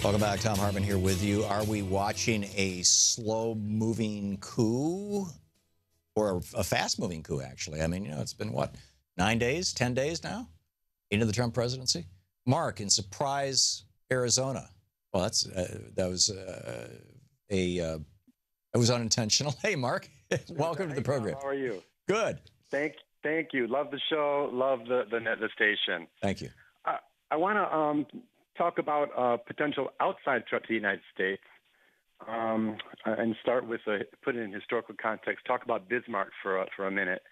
Welcome back. Thom Hartmann here with you. Are we watching a slow-moving coup or a fast-moving coup, actually? I mean, it's been, what, 9 days, 10 days now into the Trump presidency? Mark in Surprise, Arizona. Well, that was unintentional. Hey, Mark, welcome to the program. How are you? Good. Thank you. Love the show. Love the station. Thank you. I want to talk about a potential outside threat to the United States, and start with put it in historical context. Talk about Bismarck for a minute.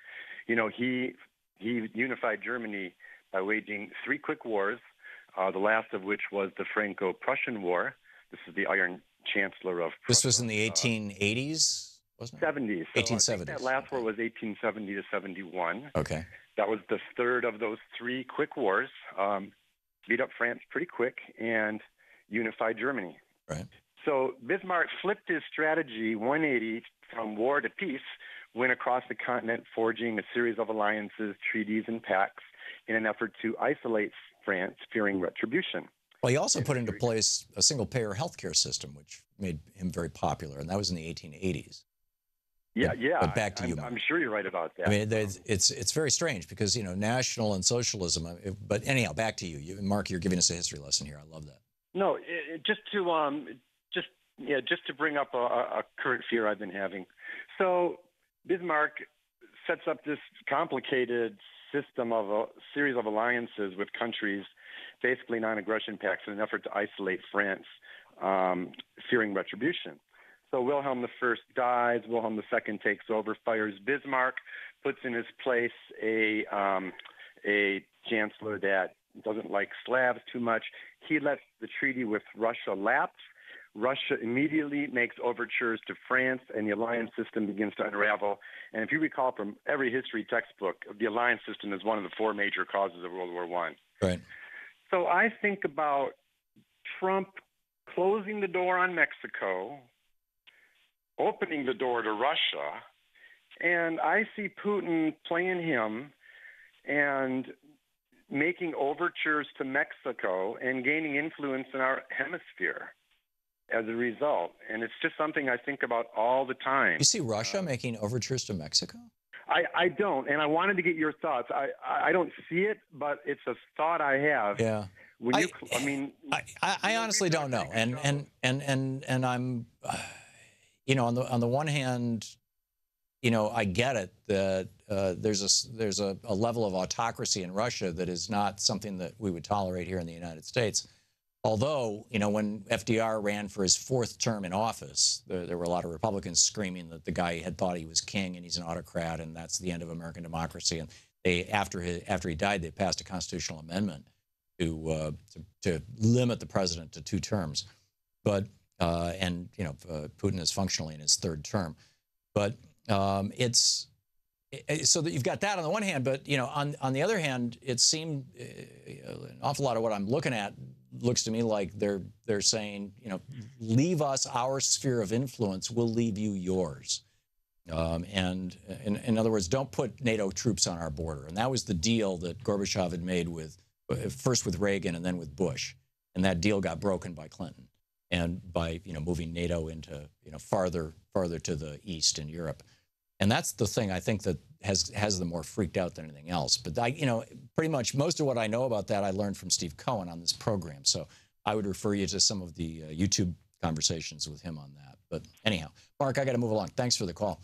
You know, he unified Germany by waging 3 quick wars, the last of which was the Franco-Prussian War. This is the Iron Chancellor of Prussia. This was in the 1880s, wasn't it? 70s. So 1870s. I think that last war was 1870 to 71. Okay. That was the third of those 3 quick wars. Beat up France pretty quick and unified Germany. Right. So Bismarck flipped his strategy 180 from war to peace, went across the continent forging a series of alliances, treaties, and pacts in an effort to isolate France, fearing retribution. Well, he also put into place a single-payer healthcare system, which made him very popular, and that was in the 1880s. Yeah. But back to you, Mark. I'm sure you're right about that. I mean, it's very strange because, national and socialism. But anyhow, back to you. Mark, you're giving us a history lesson here. I love that. No, just to bring up a current fear I've been having. So Bismarck sets up this complicated system of a series of alliances with countries, basically non-aggression pacts, in an effort to isolate France, fearing retribution. So Wilhelm I dies, Wilhelm II takes over, fires Bismarck, puts in his place a chancellor that doesn't like Slavs too much. He lets the treaty with Russia lapse. Russia immediately makes overtures to France, and the alliance system begins to unravel. And if you recall from every history textbook, the alliance system is one of the 4 major causes of World War I. Right. So I think about Trump closing the door on Mexico, opening the door to Russia, and I see Putin playing him and making overtures to Mexico and gaining influence in our hemisphere as a result. And it's just something I think about all the time. You see Russia making overtures to Mexico? I don't, and I wanted to get your thoughts. I don't see it, but it's a thought I have. Yeah. I honestly don't know, and I'm, on the one hand, I get it that there's a level of autocracy in Russia that is not something that we would tolerate here in the United States. Although, when FDR ran for his 4th term in office, there were a lot of Republicans screaming that the guy had thought he was king and he's an autocrat and that's the end of American democracy. And after he died, they passed a constitutional amendment to limit the president to 2 terms. But Putin is functionally in his 3rd term. But so that you've got that on the one hand, but on the other hand, it seemed an awful lot of what I'm looking at looks to me like they're saying, leave us our sphere of influence, we'll leave you yours. And in other words, don't put NATO troops on our border. And that was the deal that Gorbachev had made first with Reagan and then with Bush. And that deal got broken by Clinton and by moving NATO into farther to the east in Europe. And that's the thing I think that has them more freaked out than anything else. But pretty much most of what I know about that I learned from Steve Cohen on this program. So I would refer you to some of the YouTube conversations with him on that. But anyhow, Mark, I got to move along. Thanks for the call.